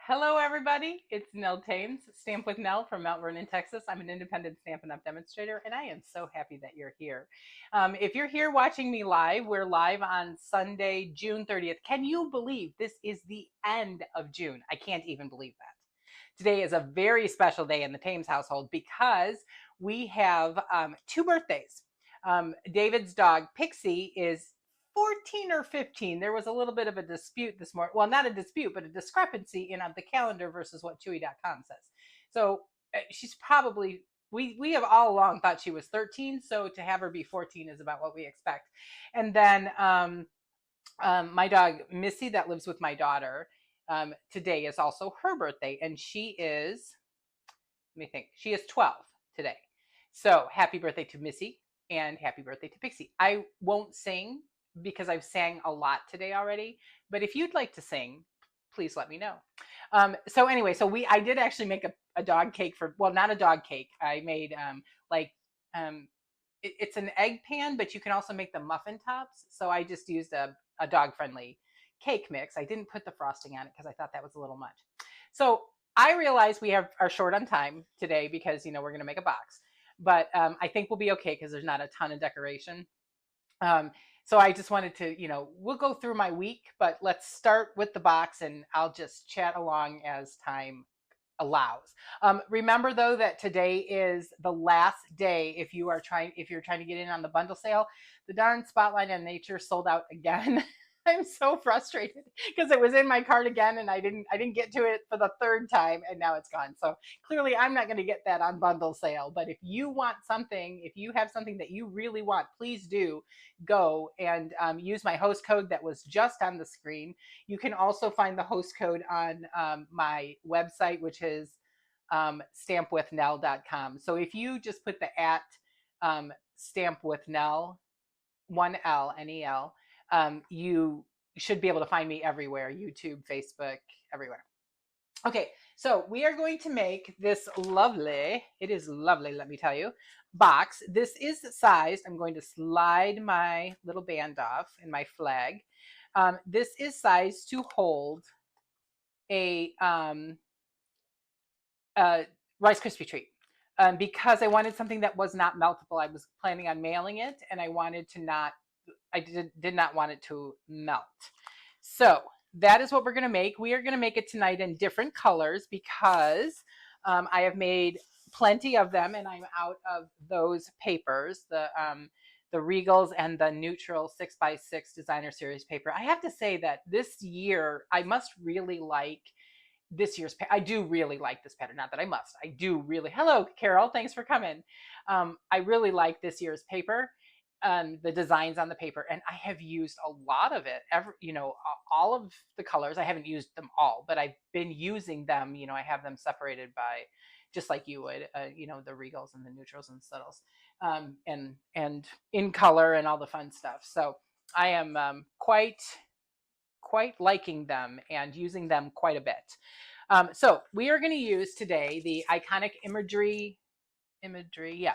Hello, everybody. It's Nell Thames, Stamp with Nell from Mount Vernon, Texas. I'm an independent Stampin' Up! Demonstrator, and I am so happy that you're here. If you're here watching me live, we're live on Sunday, June 30th. Can you believe this is the end of June? I can't even believe that. Today is a very special day in the Thames household because we have two birthdays. David's dog, Pixie, is 14 or 15. There was a little bit of a dispute this morning. Well, not a dispute, but a discrepancy in the calendar versus what Chewy.com says. So she's probably, we have all along thought she was 13. So to have her be 14 is about what we expect. And then my dog, Missy, that lives with my daughter, today is also her birthday. And she is, let me think, she is 12 today. So happy birthday to Missy and happy birthday to Pixie. I won't sing because I've sang a lot today already. But if you'd like to sing, please let me know. So anyway, I did actually make a dog cake for, well, not a dog cake. I made it's an egg pan, but you can also make the muffin tops. So I just used a dog friendly cake mix. I didn't put the frosting on it because I thought that was a little much. So I realize we are short on time today because, we're going to make a box. But I think we'll be okay because there's not a ton of decoration. So I just wanted to, we'll go through my week, but let's start with the box and I'll just chat along as time allows. Remember though that today is the last day if you're trying to get in on the bundle sale. The darn Spotlight on Nature sold out again. I'm so frustrated because it was in my cart again and I didn't get to it for the third time and now it's gone. So clearly I'm not going to get that on bundle sale. But if you want something, if you have something that you really want, please do go and use my host code that was just on the screen. You can also find the host code on my website, which is stampwithnell.com. So if you just put the at stampwithnell, 1L, N-E-L, you should be able to find me everywhere, YouTube, Facebook, everywhere. Okay, so we are going to make this lovely, it is lovely, let me tell you, box. This is sized, I'm going to slide my little band off in my flag. This is sized to hold a Rice Krispie treat. Because I wanted something that was not meltable. I was planning on mailing it and I wanted to not, I did not want it to melt. So that is what we're going to make. We are going to make it tonight in different colors because I have made plenty of them and I'm out of those papers, the Regals and the neutral 6x6 designer series paper. I have to say that this year I must really like this year's, I do really like this pattern. Not that I must, I do really, hello, Carol, thanks for coming. I really like this year's paper, the designs on the paper, and I have used a lot of it, all of the colors. I haven't used them all, but I've been using them, I have them separated by, just like you would, the Regals and the neutrals and subtles, and in color and all the fun stuff. So I am quite liking them and using them quite a bit. So we are going to use today the iconic imagery. Yeah.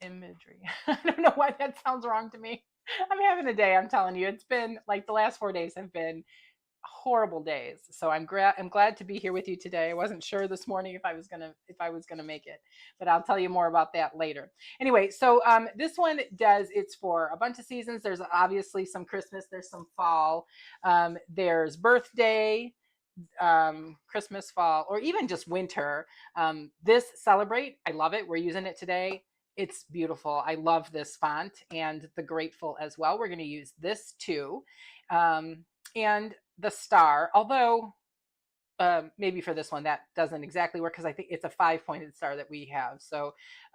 Imagery. I don't know why that sounds wrong to me. I'm having a day. I'm telling you, it's been like the last 4 days have been horrible days. So I'm glad to be here with you today. I wasn't sure this morning if I was gonna make it, but I'll tell you more about that later. Anyway, so this one it's for a bunch of seasons. There's obviously some Christmas, there's some fall, there's birthday, Christmas, fall, or even just winter. This Celebrate, I love it. We're using it today. It's beautiful. I love this font and the Grateful as well. We're going to use this too. And the star, although maybe for this one that doesn't exactly work because I think it's a 5-pointed star that we have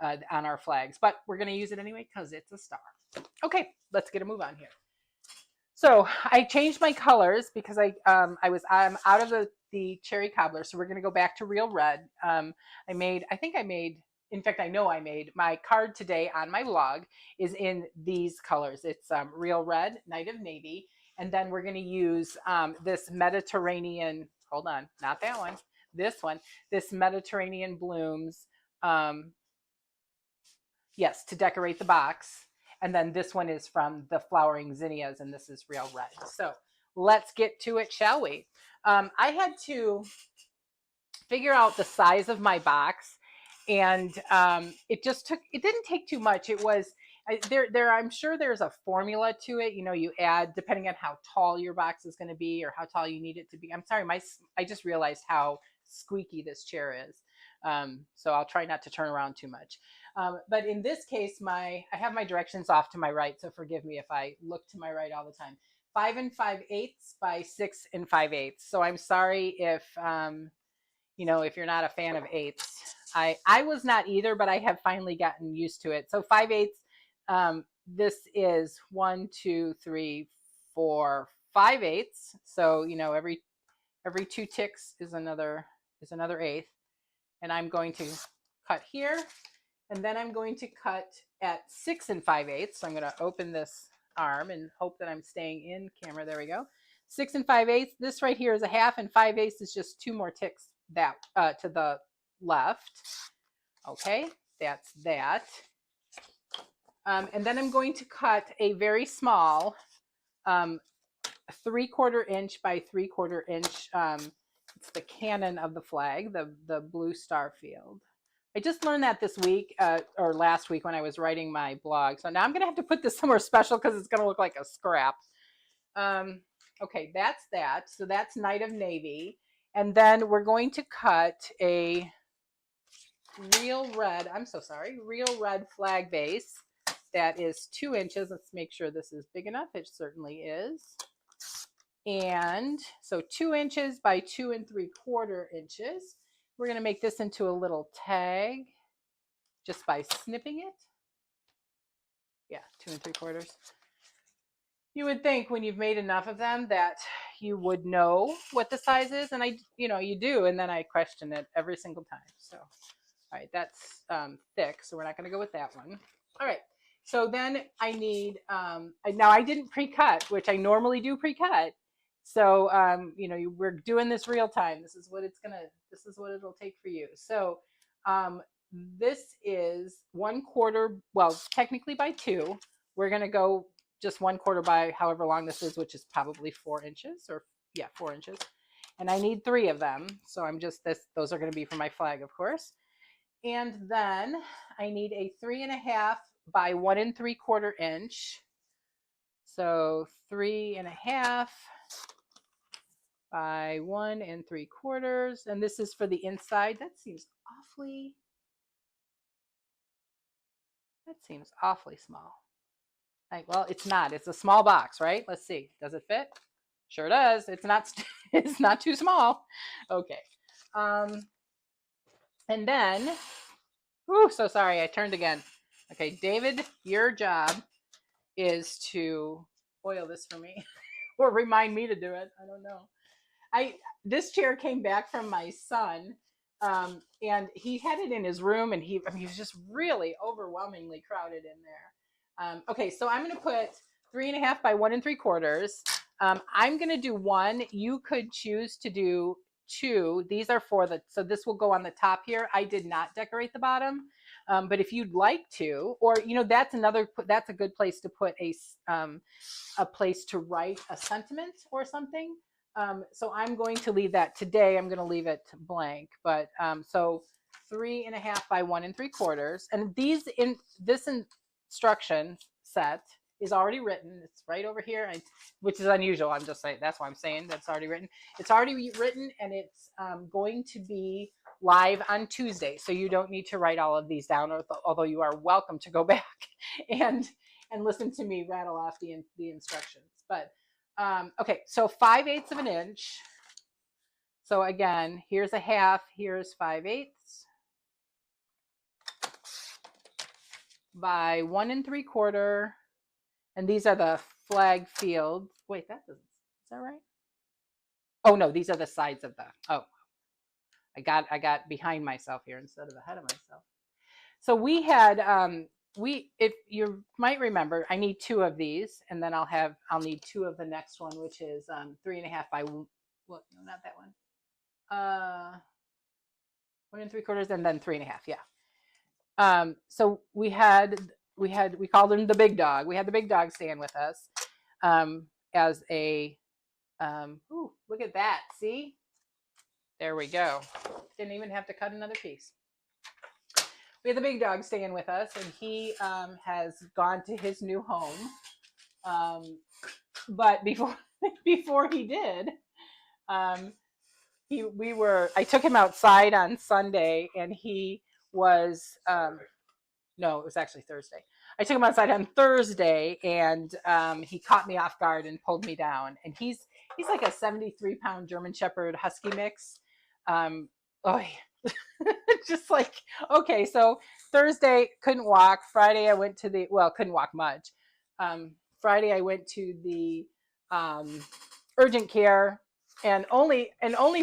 on our flags, but we're going to use it anyway because it's a star. Okay, let's get a move on here. So I changed my colors because I'm out of the cherry cobbler, so we're going to go back to real red. In fact, I know I made my card today on my vlog is in these colors. It's real red, Night of Navy, and then we're going to use this Mediterranean, hold on, not that one, this Mediterranean blooms, yes, to decorate the box. And then this one is from the Flowering Zinnias, and this is real red. So let's get to it, shall we? I had to figure out the size of my box, and it didn't take too much. It was I'm sure there's a formula to it. You add depending on how tall your box is going to be or how tall you need it to be. I'm sorry, I just realized how squeaky this chair is. So I'll try not to turn around too much. But in this case, I have my directions off to my right, so forgive me if I look to my right all the time. 5 5/8 by 6 5/8. So I'm sorry if you're not a fan of eighths. I was not either, but I have finally gotten used to it. So 5/8. This is 1, 2, 3, 4, 5/8. So every 2 ticks is another eighth. And I'm going to cut here, and then I'm going to cut at 6 5/8. So I'm going to open this arm and hope that I'm staying in camera. There we go. 6 5/8. This right here is a half, and 5/8 is just 2 more ticks that to the left. Okay, that's that. And then I'm going to cut a very small 3/4 inch by 3/4 inch. It's the cannon of the flag, the blue star field. I just learned that this week or last week when I was writing my blog. So now I'm going to have to put this somewhere special because it's going to look like a scrap. Okay, that's that. So that's Night of Navy. And then we're going to cut a real red flag base that is 2 inches. Let's make sure this is big enough. It certainly is. And so 2 inches by 2 3/4 inches. We're going to make this into a little tag just by snipping it. Yeah, 2 3/4. You would think when you've made enough of them that you would know what the size is, and you do, and then I question it every single time. So, all right, that's thick, so we're not going to go with that one. All right, so then I need. Now I didn't pre-cut, which I normally do pre-cut. So we're doing this real time. This is what it'll take for you. So this is 1/4. Well, technically by 2. We're going to go just 1/4 by however long this is, which is probably 4 inches 4 inches. And I need 3 of them. So those are going to be for my flag, of course. And then I need a 3.5 by 1 3/4 inch. So 3.5 by 1 3/4. And this is for the inside. That seems awfully small. Well, it's not. It's a small box, right? Let's see. Does it fit? Sure does. It's not too small. Okay. And then, so sorry, I turned again. Okay, David, your job is to oil this for me or remind me to do it. I don't know. This chair came back from my son, and he had it in his room, and he was just really overwhelmingly crowded in there. Okay, so I'm going to put 3.5 by 1 3/4. I'm going to do 1. You could choose to do 2. These are so this will go on the top here. I did not decorate the bottom, but if you'd like to, or that's a good place to put a place to write a sentiment or something. So I'm going to leave that today. I'm going to leave it blank, but so 3.5 by 1 3/4. And this instruction set is already written. It's right over here, which is unusual. I'm just saying, that's why I'm saying that's already written. It's already written, and it's going to be live on Tuesday. So you don't need to write all of these down, although you are welcome to go back and listen to me rattle off the instructions. But okay, so 5/8 of an inch. So again, here's a half, here's 5/8 by 1 3/4. And these are the flag fields. Wait, is that right? Oh no, these are the sides of I got behind myself here instead of ahead of myself. So we had, if you might remember, I need 2 of these, and then I'll need 2 of the next one, which is 3.5 by, well, no, not that one. 1 3/4, and then 3.5. Yeah. So we called him the big dog. We had the big dog staying with us as a Ooh, look at that. See? There we go. Didn't even have to cut another piece. We have the big dog staying with us, and he has gone to his new home. But before before he did, um, I took him outside on Sunday, and he was no, it was actually Thursday. I took him outside on Thursday, and he caught me off guard and pulled me down. And he's like a 73-pound German Shepherd Husky mix. Oh, just like, okay. So Thursday couldn't walk. Friday I went to the couldn't walk much. Friday I went to the urgent care and only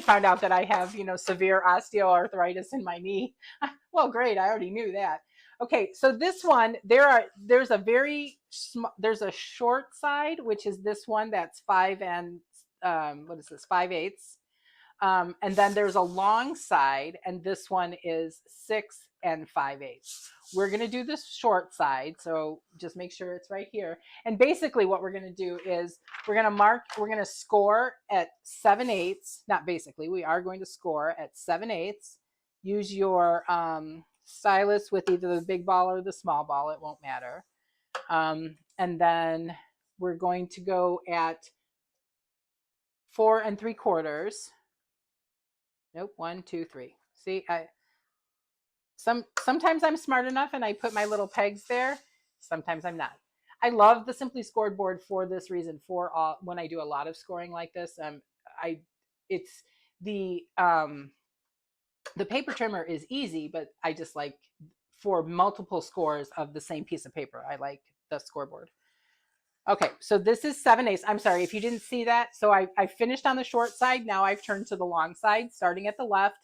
found out that I have severe osteoarthritis in my knee. Well, great, I already knew that. Okay, so this one there's a short side, which is this one that's 5 8, and then there's a long side, and this one is 6 5/8. We're going to do this short side, so just make sure it's right here. And basically what we're going to do is we're going to score at 7/8. Not basically, we are going to score at 7/8. Use your stylus with either the big ball or the small ball, it won't matter. And then we're going to go at 4 3/4. Nope, 1 2 3. See, sometimes I'm smart enough and I put my little pegs there. Sometimes I'm not. I love the Simply Scored board for this reason. When I do a lot of scoring like this, it's the paper trimmer is easy, but I just like for multiple scores of the same piece of paper. I like the scoreboard. Okay, so this is 7/8. I'm sorry if you didn't see that. So I finished on the short side. Now I've turned to the long side, starting at the left.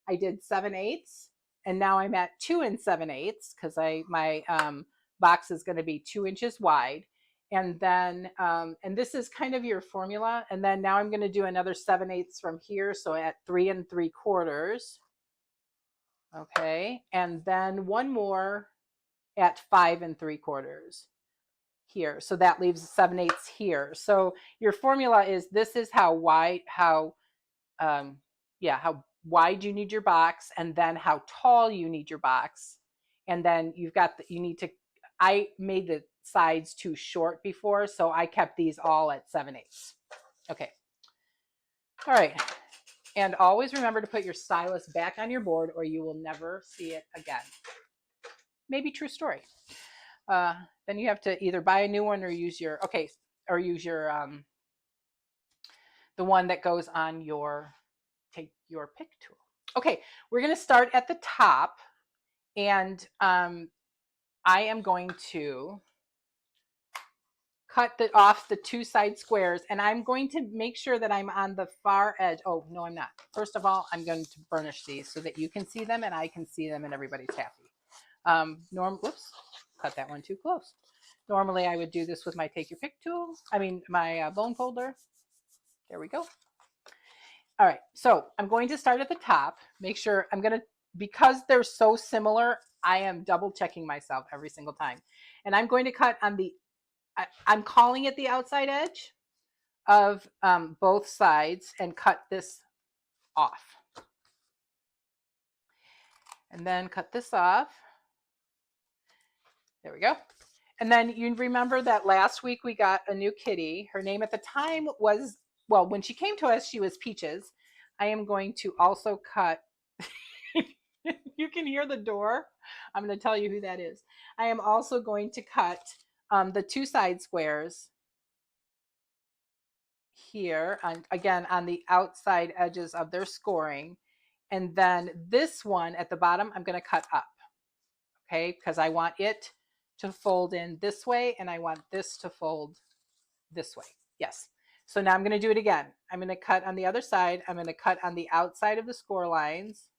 I did 7/8, and now I'm at 2 7/8 because my box is going to be 2 inches wide. And then, and this is kind of your formula. And then now I'm going to do another 7/8 from here. So at 3 3/4. Okay, and then one more at 5 3/4. Here, so that leaves 7/8 here. So your formula is this is how wide how wide you need your box, and then how tall you need your box, and then you need to. I made the sides too short before, so I kept these all at 7/8. Okay, all right, and always remember to put your stylus back on your board, or you will never see it again. Maybe true story. Then you have to either buy a new one or use your the one that goes on your take your pick tool. Okay, we're going to start at the top, and I am going to cut off the two side squares, and I'm going to make sure that I'm on the far edge. Oh, no, I'm not. First of all, I'm going to burnish these so that you can see them and I can see them and everybody's happy. Whoops, cut that one too close. Normally I would do this with my take your pick tool. My bone folder. There we go. All right, so I'm going to start at the top. Make sure because they're so similar, I am double checking myself every single time. And I'm going to cut on I'm calling it the outside edge of both sides and cut this off. And then cut this off. There we go. And then you remember that last week we got a new kitty. Her name at the time was, when she came to us, she was Peaches. I am going to also cut, you can hear the door. I'm going to tell you who that is. I am also going to cut the two side squares here, again, on the outside edges of their scoring. And then this one at the bottom, I'm going to cut up, okay, because I want it to fold in this way, and I want this to fold this way. Yes. So now I'm going to do it again. I'm going to cut on the other side. I'm going to cut on the outside of the score lines.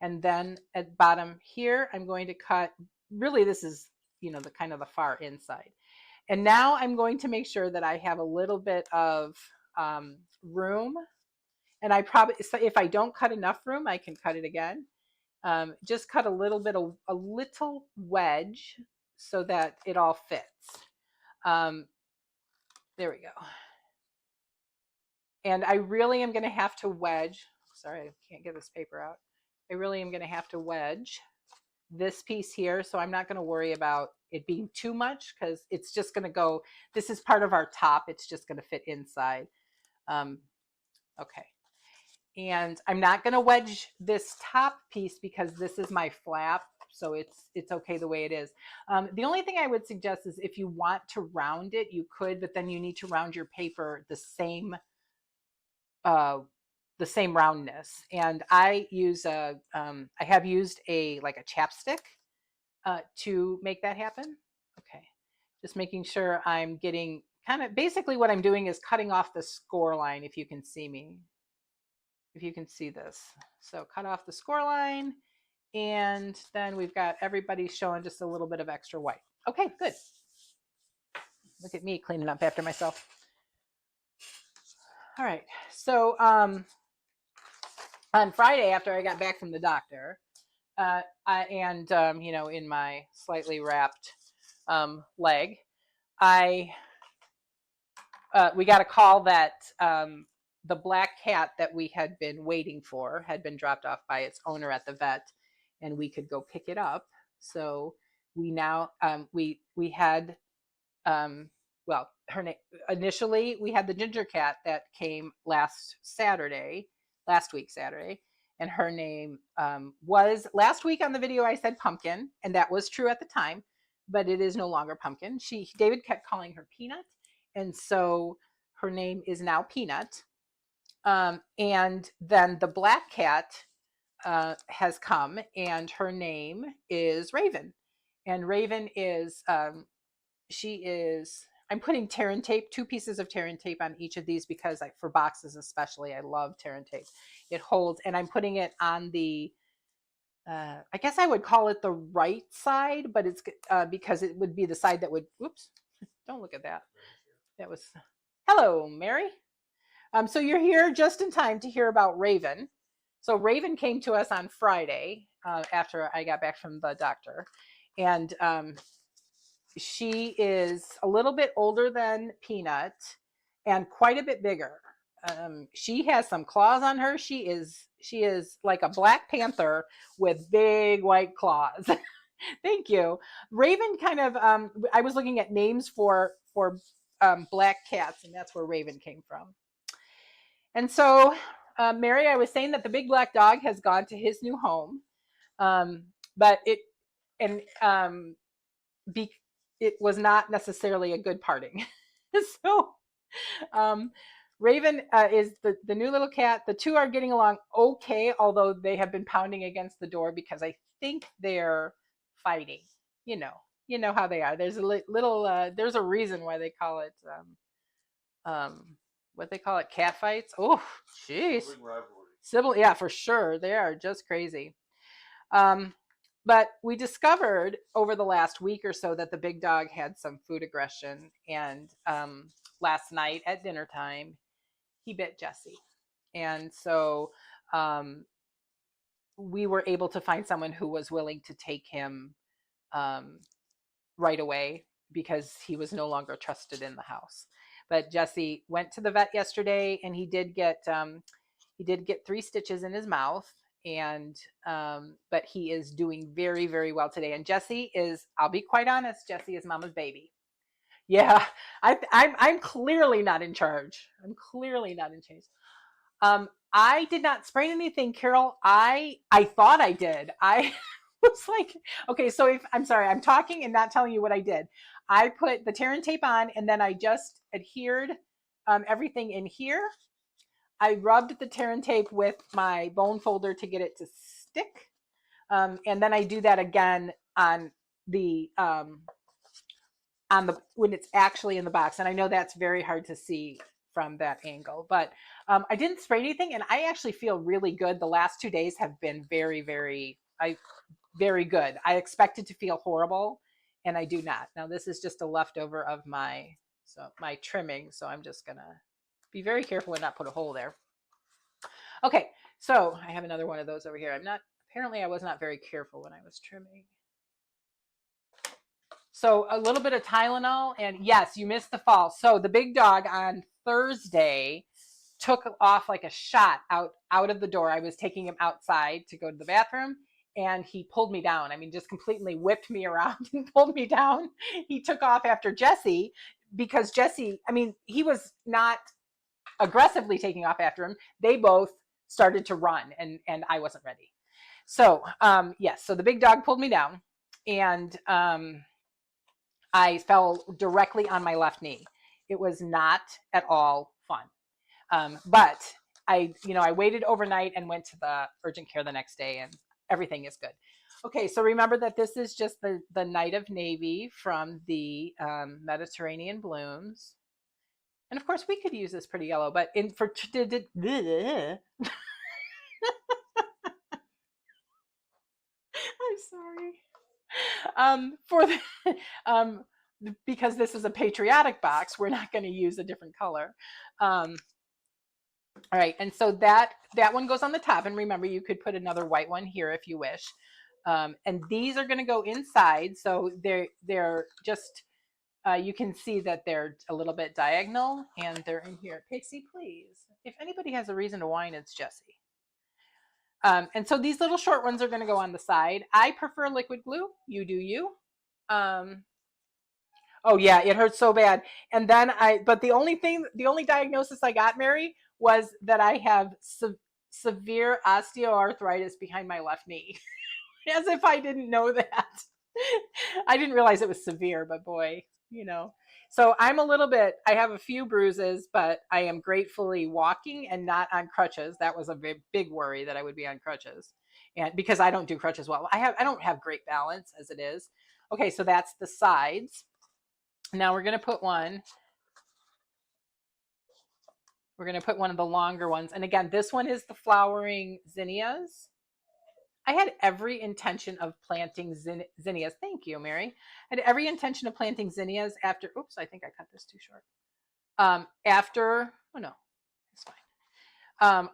And then at bottom here, I'm going to cut, really this is, the kind of the far inside. And now I'm going to make sure that I have a little bit of room. And if I don't cut enough room, I can cut it again. Just cut a little wedge so that it all fits. There we go. And I really am going to have to wedge. Sorry, I can't get this paper out. I really am going to have to wedge this piece here. So I'm not going to worry about it being too much because it's just going to go. This is part of our top. It's just going to fit inside. Okay. And I'm not going to wedge this top piece because this is my flap. So it's okay the way it is. The only thing I would suggest is if you want to round it, you could, but then you need to round your paper the same roundness. And I use I have used like a chapstick to make that happen. Okay, just making sure I'm getting kind of basically what I'm doing is cutting off the score line. If you can see me, if you can see this, so cut off the score line, and then we've got everybody showing just a little bit of extra white. Okay, good. Look at me cleaning up after myself. All right, so on Friday after I got back from the doctor, you know, in my slightly wrapped leg, we got a call that the black cat that we had been waiting for had been dropped off by its owner at the vet, and we could go pick it up. So we now we had well, her name initially we had the ginger cat that came last week Saturday, and her name was last week on the video I said Pumpkin, and that was true at the time, but it is no longer Pumpkin. David kept calling her Peanut, and so her name is now Peanut. And then the black cat has come, and her name is Raven, and Raven is I'm putting tear and tape, 2 pieces of tear and tape on each of these because for boxes especially, I love tear and tape. It holds, and I'm putting it on the, I guess I would call it the right side, but it's because it would be the side that would, oops, don't look at that. That was, hello, Mary. So you're here just in time to hear about Raven. So Raven came to us on Friday after I got back from the doctor, and she is a little bit older than Peanut and quite a bit bigger. She has some claws on her. She is like a black panther with big white claws. Thank you. Raven kind of I was looking at names for black cats, and that's where Raven came from. And so Mary, I was saying that the big black dog has gone to his new home, but it was not necessarily a good parting. So Raven is the new little cat. The two are getting along okay, although they have been pounding against the door because I think they're fighting. You know how they are. There's a little there's a reason why they call it what they call it, cat fights. Oh, jeez. Sibling, yeah, for sure. They are just crazy. But we discovered over the last week or so that the big dog had some food aggression, and last night at dinner time, he bit Jessie. And so we were able to find someone who was willing to take him right away because he was no longer trusted in the house. But Jessie went to the vet yesterday, and he did get 3 stitches in his mouth, and but he is doing very, very well today. And Jessie is, I'll be quite honest, Jessie is Mama's baby. Yeah, I'm clearly not in charge. I'm clearly not in charge. I did not sprain anything, Carol. I thought I did. I was like, okay, so I'm sorry, I'm talking and not telling you what I did. I put the tear and tape on, and then I just adhered everything in here. I rubbed the tear and tape with my bone folder to get it to stick. And then I do that again on the when it's actually in the box. And I know that's very hard to see from that angle, but I didn't spray anything, and I actually feel really good. The last 2 days have been very, very good. I expected to feel horrible, and I do not. Now this is just a leftover of my trimming, so I'm just gonna be very careful and not put a hole there. Okay, so I have another one of those over here. Apparently I was not very careful when I was trimming. So a little bit of Tylenol, and yes, you missed the fall. So the big dog on Thursday took off like a shot out of the door. I was taking him outside to go to the bathroom, and he pulled me down. I mean, just completely whipped me around and pulled me down. He took off after Jesse because Jesse, I mean, he was not aggressively taking off after him. They both started to run, and I wasn't ready. So yes, so the big dog pulled me down, and I fell directly on my left knee. It was not at all fun. But I waited overnight and went to the urgent care the next day, and everything is good. Okay, so remember that this is just the Night of Navy from the Mediterranean Blooms. And of course, we could use this pretty yellow, but I'm sorry. For the because this is a patriotic box, we're not going to use a different color. All right, and so that one goes on the top, and remember, you could put another white one here if you wish. And these are going to go inside, so they're just you can see that they're a little bit diagonal, and they're in here. Pixie, please. If anybody has a reason to whine, it's Jessie. And so these little short ones are going to go on the side. I prefer liquid glue. You do you. Oh yeah, it hurts so bad. And then but the only diagnosis I got, Mary, was that I have severe osteoarthritis behind my left knee. As if I didn't know that. I didn't realize it was severe, but boy, So I have a few bruises, but I am gratefully walking and not on crutches. That was a big worry that I would be on crutches. And because I don't do crutches well. I don't have great balance as it is. Okay, so that's the sides. Now we're going to put one. We're going to put one of the longer ones. And again, this one is the flowering zinnias. I had every intention of planting zinnias. Thank you, Mary. I had every intention of planting zinnias after, oops, I think I cut this too short. Oh no, it's fine.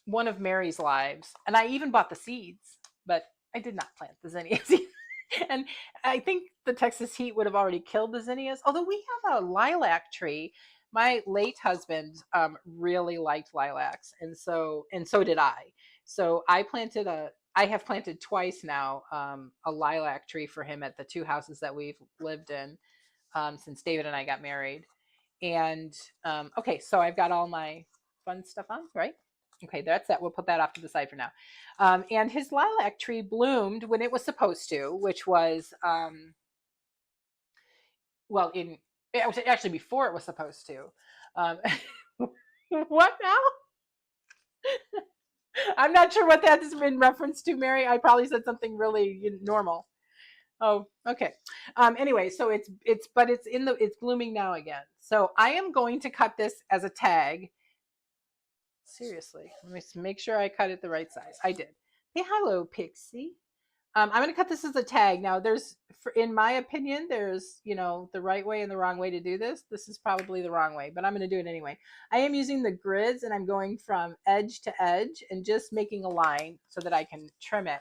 One of Mary's lives. And I even bought the seeds, but I did not plant the zinnias. And I think the Texas heat would have already killed the zinnias. Although we have a lilac tree. My late husband really liked lilacs, and so did I. So I have planted twice now a lilac tree for him at the two houses that we've lived in since David and I got married. And okay, so I've got all my fun stuff on, right? Okay, that's that. We'll put that off to the side for now. And his lilac tree bloomed when it was supposed to, which was, it was actually before it was supposed to. What now? I'm not sure what that is in reference to, Mary. I probably said something really normal. Oh, okay. Anyway, so it's blooming now again. So I am going to cut this as a tag. Seriously, let me make sure I cut it the right size. I did. Hey, hello, Pixie. I'm going to cut this as a tag. Now, in my opinion, there's, the right way and the wrong way to do this. This is probably the wrong way, but I'm going to do it anyway. I am using the grids, and I'm going from edge to edge and just making a line so that I can trim it.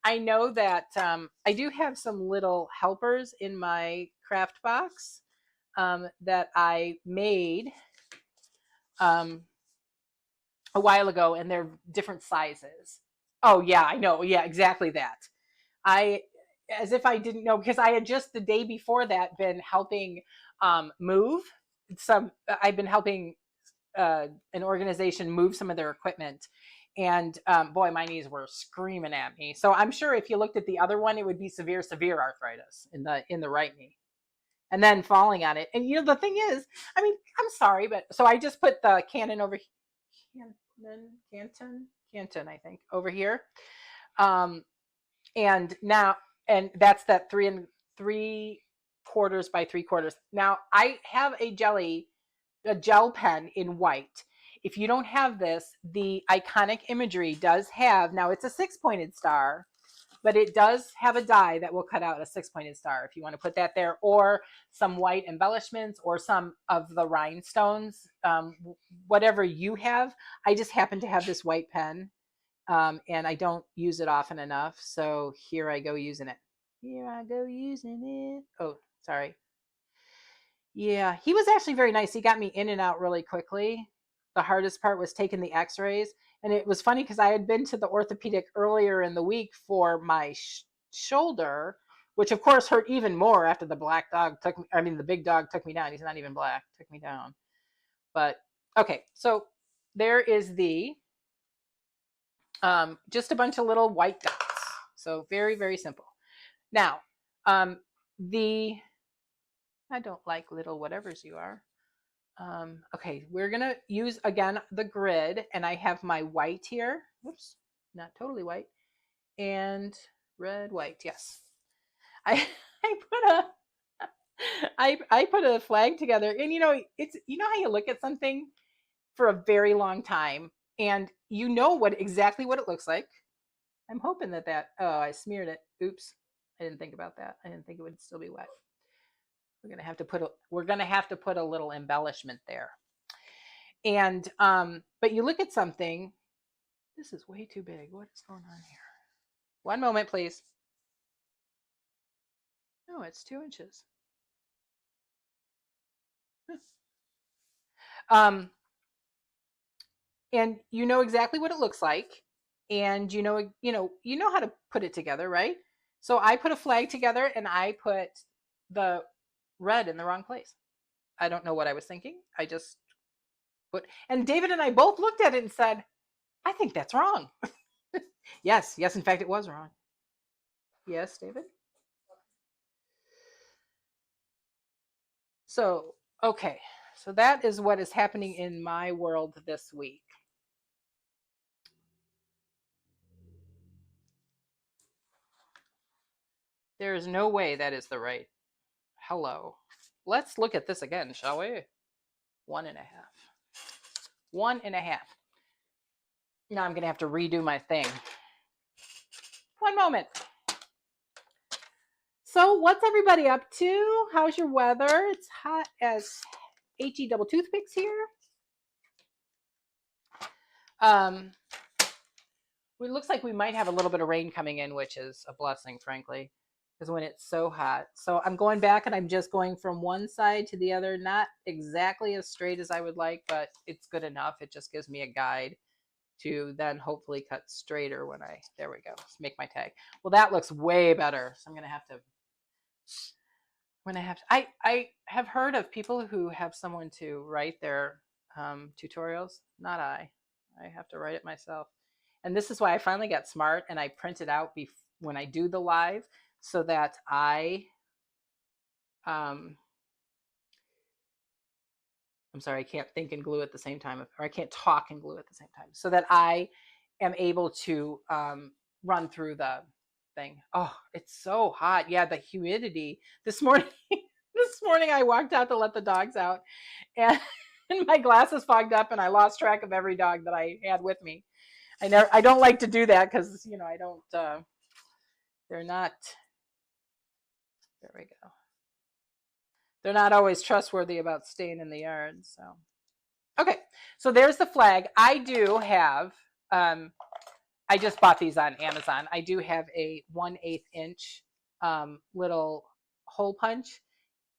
I know that I do have some little helpers in my craft box that I made a while ago, and they're different sizes. Oh yeah, I know. Yeah, exactly that. As if I didn't know, because I had just the day before that been helping move some. I've been helping an organization move some of their equipment, and boy, my knees were screaming at me. So I'm sure if you looked at the other one, it would be severe arthritis in the right knee, and then falling on it. And the thing is, I mean, I'm sorry, but so I just put the Canon over here. Canton, I think, over here. And that's that 3 3/4 by 3/4. Now I have a gel pen in white. If you don't have this, the Iconic Imagery does have, now it's a 6-pointed star, but it does have a die that will cut out a 6-pointed star if you want to put that there, or some white embellishments, or some of the rhinestones, whatever you have. I just happen to have this white pen, and I don't use it often enough. So here I go using it. Here I go using it. Oh, sorry. Yeah, he was actually very nice. He got me in and out really quickly. the hardest part was taking the x-rays. And it was funny because I had been to the orthopedic earlier in the week for my shoulder, which of course hurt even more after the black dog took me, I mean, the big dog took me down. He's not even black, took me down. But okay, so there is the, just a bunch of little white dots. So very, very simple. Now, I don't like little whatevers you are. Okay, we're gonna use again the grid, and I have my white here. Whoops, not totally white. And red, white, yes. I I put a flag together, and it's, how you look at something for a very long time, and you know exactly what it looks like. I'm hoping that oh, I smeared it. Oops, I didn't think about that. I didn't think it would still be wet. We're gonna have to put a little embellishment there. And but you look at something. This is way too big. What is going on here? One moment, please. No, it's 2 inches. And you know exactly what it looks like, and you know how to put it together, right? So I put a flag together, and I put the red in the wrong place. I don't know what I was thinking. I just put, and David and I both looked at it and said, I think that's wrong. Yes, in fact, it was wrong. Yes, David? So, okay. So that is what is happening in my world this week. There is no way that is the right. Hello. Let's look at this again, shall we? 1.5. 1.5. Now I'm going to have to redo my thing. One moment. So what's everybody up to? How's your weather? It's hot as HE double toothpicks here. It looks like we might have a little bit of rain coming in, which is a blessing, frankly, because when it's so hot. So I'm going back, and I'm just going from one side to the other, not exactly as straight as I would like, but it's good enough. It just gives me a guide to then hopefully cut straighter when there we go, let's make my tag. Well, that looks way better. So I'm going to have to, I have heard of people who have someone to write their tutorials. Not I have to write it myself. And this is why I finally got smart, and I print it out when I do the live, so that I'm sorry, I can't think and glue at the same time, or I can't talk and glue at the same time, so that I am able to run through the thing. Oh, it's so hot. Yeah, the humidity. This morning I walked out to let the dogs out, and my glasses fogged up, and I lost track of every dog that I had with me. I don't like to do that because, I don't, they're not, there we go. They're not always trustworthy about staying in the yard. So, okay. So there's the flag. I do have, I just bought these on Amazon. I do have a 1/8 inch little hole punch,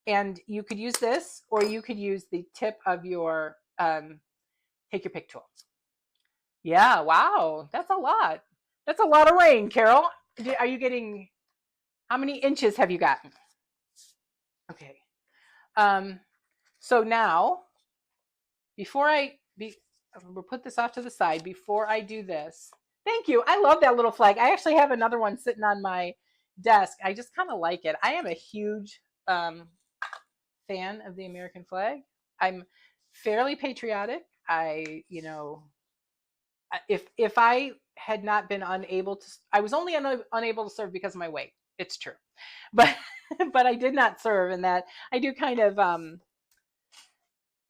and you could use this, or you could use the tip of your take your pick tool. Yeah, wow, that's a lot. That's a lot of rain, Carol. Are you getting, how many inches have you gotten? Okay. So now, we'll put this off to the side. Before I do this, thank you. I love that little flag. I actually have another one sitting on my desk. I just kind of like it. I am a huge fan of the American flag. I'm fairly patriotic. If I had not been unable to, I was only unable to serve because of my weight. It's true, but I did not serve, and that I do kind of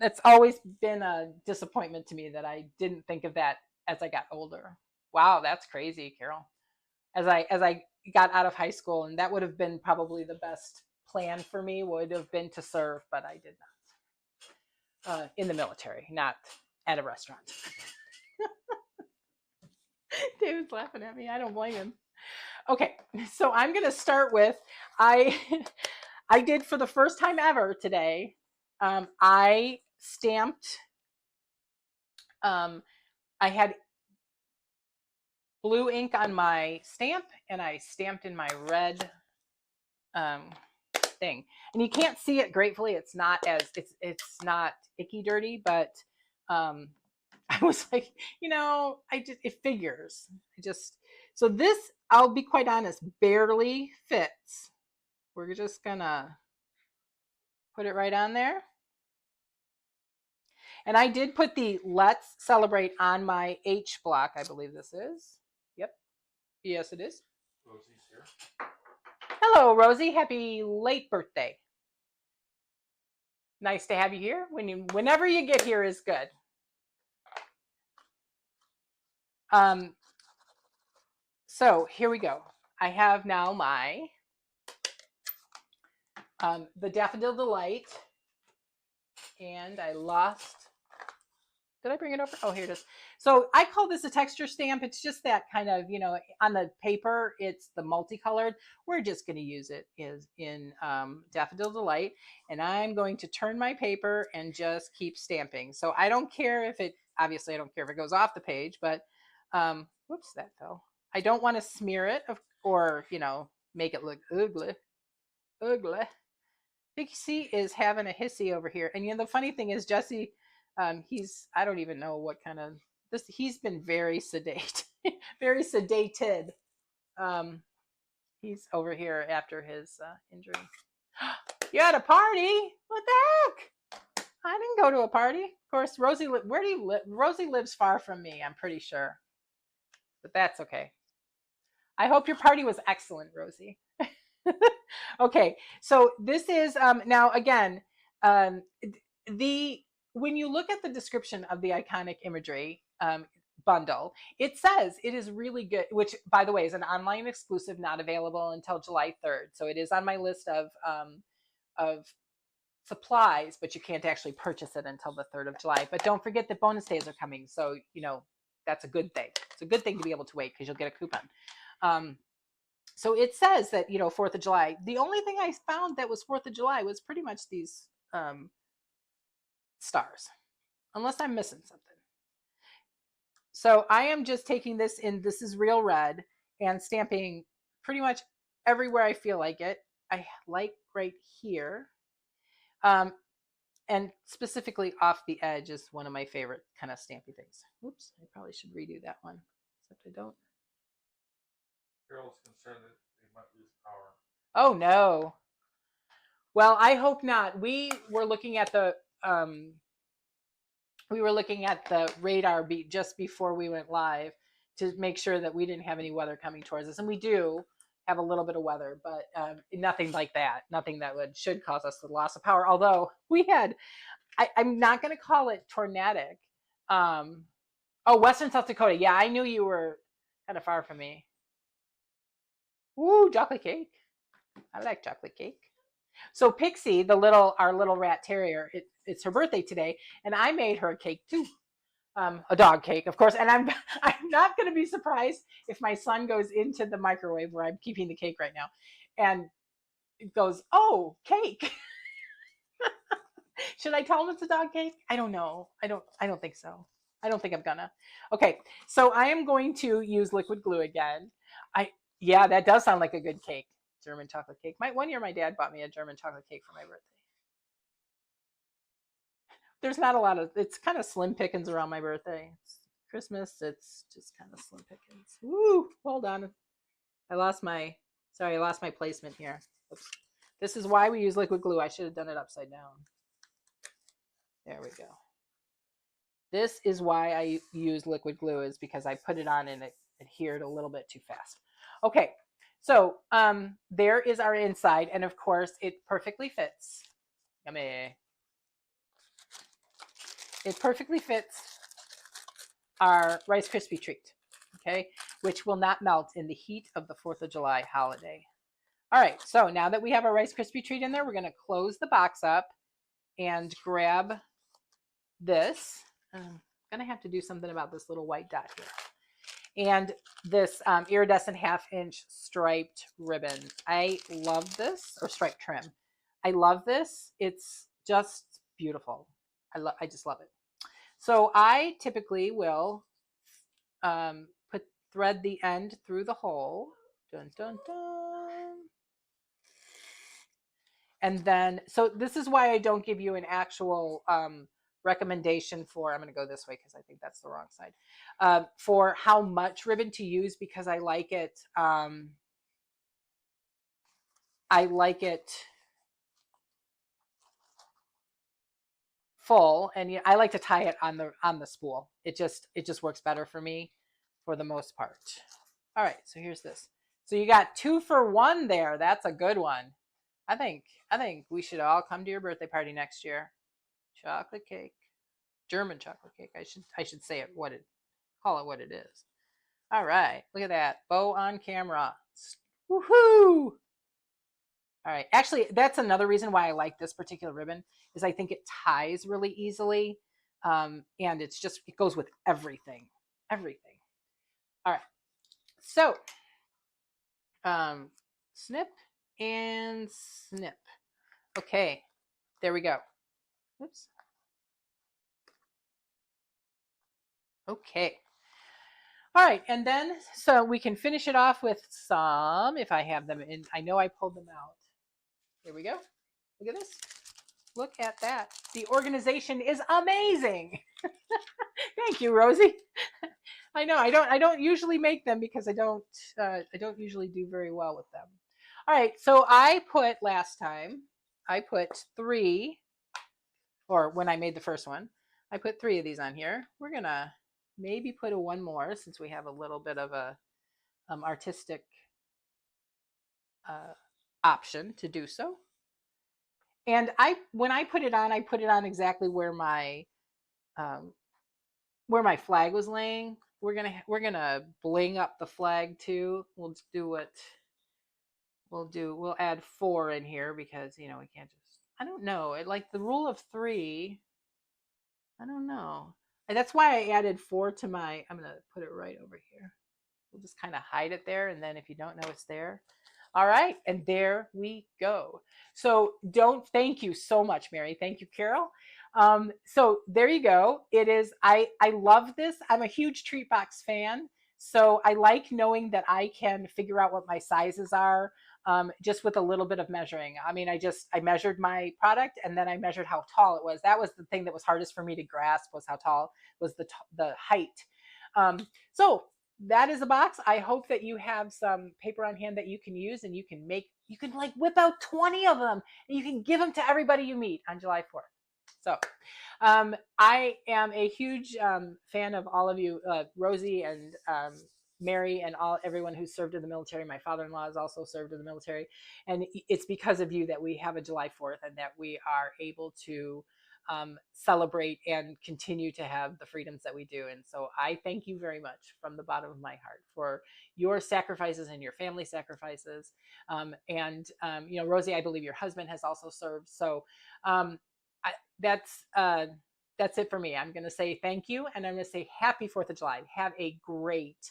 that's always been a disappointment to me, that I didn't think of that as I got older. Wow, that's crazy, Carol. As I got out of high school, and that would have been probably the best plan for me, would have been to serve, but I did not. In the military, not at a restaurant. David's laughing at me. I don't blame him. Okay, so I'm going to start with, I did, for the first time ever today, I stamped I had blue ink on my stamp, and I stamped in my red thing. And you can't see it, gratefully. It's not not icky dirty, but I was like, it figures. So this, I'll be quite honest, barely fits. We're just gonna put it right on there. And I did put the Let's Celebrate on my H block, I believe this is. Yep. Yes, it is. Rosie's here. Hello, Rosie. Happy late birthday. Nice to have you here. Whenever you get here is good. So here we go. I have now my the Daffodil Delight, and I lost. Did I bring it over? Oh, here it is. So I call this a texture stamp. It's just that kind of, on the paper, it's the multicolored. We're just going to use it in Daffodil Delight. And I'm going to turn my paper and just keep stamping. So I don't care if obviously I don't care if it goes off the page, but, whoops, that fell. I don't want to smear it or, make it look ugly. Ugly. Pixie is having a hissy over here. And, the funny thing is, Jesse, I don't even know what kind of he's been very sedate, very sedated. He's over here after his injury. You had a party? What the heck? I didn't go to a party. Of course, Rosie, where do you live? Rosie lives far from me, I'm pretty sure. But that's okay. I hope your party was excellent, Rosie. Okay, so this is, now again, when you look at the description of the Iconic Imagery bundle, it says it is really good, which, by the way, is an online exclusive, not available until July 3rd. So it is on my list of supplies, but you can't actually purchase it until the 3rd of July. But don't forget that bonus days are coming. So, that's a good thing. It's a good thing to be able to wait because you'll get a coupon. So it says that, 4th of July. The only thing I found that was 4th of July was pretty much these stars, unless I'm missing something. So I am just taking this is real red, and stamping pretty much everywhere I feel like it. I like right here. And specifically off the edge is one of my favorite kind of stampy things. Oops, I probably should redo that one, except I don't. Carol's concerned that they might lose power. Oh no. Well, I hope not. We were looking at the radar just before we went live to make sure that we didn't have any weather coming towards us, and we do have a little bit of weather, but nothing like that. Nothing that should cause us the loss of power. Although we had, I'm not going to call it tornadic. Western South Dakota. Yeah, I knew you were kind of far from me. Ooh, chocolate cake. I like chocolate cake. So Pixie, our little rat terrier, it's her birthday today, and I made her a cake too, a dog cake, of course. And I'm not going to be surprised if my son goes into the microwave where I'm keeping the cake right now, and it goes, "Oh, cake." Should I tell him it's a dog cake? I don't know. I don't think so. I don't think I'm gonna. Okay, so I am going to use liquid glue again. Yeah, that does sound like a good cake. German chocolate cake. One year my dad bought me a German chocolate cake for my birthday. There's not a lot of, it's kind of slim pickings around my birthday. It's Christmas, it's just kind of slim pickings. Woo, hold on. I lost my placement here. Oops. This is why we use liquid glue. I should have done it upside down. There we go. This is why I use liquid glue, is because I put it on and it adhered a little bit too fast. Okay, so there is our inside, and of course it perfectly fits. Yummy. It perfectly fits our Rice Krispie treat, okay, which will not melt in the heat of the 4th of July holiday. All right, so now that we have our Rice Krispie treat in there, we're going to close the box up and grab this. I'm going to have to do something about this little white dot here. And this iridescent 1/2-inch striped ribbon. I love this, or striped trim. I love this. It's just beautiful. I just love it. So I typically will put thread the end through the hole. Dun, dun, dun. And then, so this is why I don't give you an actual recommendation for, I'm going to go this way because I think that's the wrong side, for how much ribbon to use, because I like it, full, and I like to tie it on the spool. It just works better for me for the most part. All right, so here's this. So you got 2 for 1 there. That's a good one. I think we should all come to your birthday party next year. Chocolate cake, German chocolate cake. I should say it call it what it is. All right, look at that bow on camera. Woohoo! All right, actually, that's another reason why I like this particular ribbon is I think it ties really easily, and it goes with everything, everything. All right, so snip and snip. Okay, there we go. Oops. Okay. All right, and then so we can finish it off with some, if I have them in, I know I pulled them out. Here we go. Look at this. Look at that. The organization is amazing. Thank you, Rosie. I know I don't usually make them because I don't usually do very well with them. All right, so last time I put 3, or when I made the first one, I put 3 of these on here. We're gonna maybe put a one more since we have a little bit of a artistic option to do so. And when I put it on exactly where my flag was laying. We're gonna bling up the flag too. We'll do what we'll do. We'll add 4 in here because we can't just. I don't know. Like the rule of 3. I don't know. And that's why I added 4 to my. I'm gonna put it right over here. We'll just kind of hide it there, and then if you don't know it's there. All right, and there we go. So thank you so much, Mary. Thank you, Carol. So there you go. It is, I love this. I'm a huge treat box fan. So I like knowing that I can figure out what my sizes are just with a little bit of measuring. I mean, I measured my product and then I measured how tall it was. That was the thing that was hardest for me to grasp, was how tall was the height. So that is a box. I hope that you have some paper on hand that you can use, and you can like whip out 20 of them and you can give them to everybody you meet on July 4th. So I am a huge fan of all of you, Rosie and Mary, and everyone who's served in the military. My father-in-law has also served in the military, and it's because of you that we have a July 4th and that we are able to celebrate and continue to have the freedoms that we do. And so I thank you very much from the bottom of my heart for your sacrifices and your family sacrifices. Rosie, I believe your husband has also served. So that's it for me. I'm going to say thank you, and I'm going to say happy 4th of July. Have a great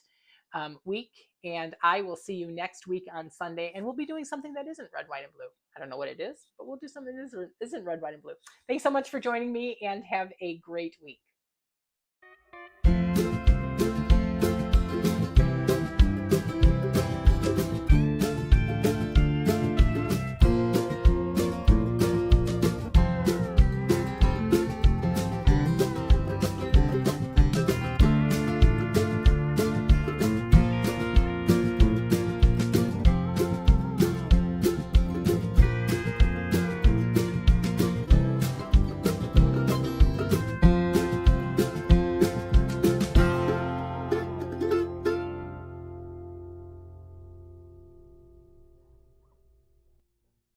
week, and I will see you next week on Sunday, and we'll be doing something that isn't red, white, and blue. I don't know what it is, but we'll do something that isn't red, white, and blue. Thanks so much for joining me, and have a great week.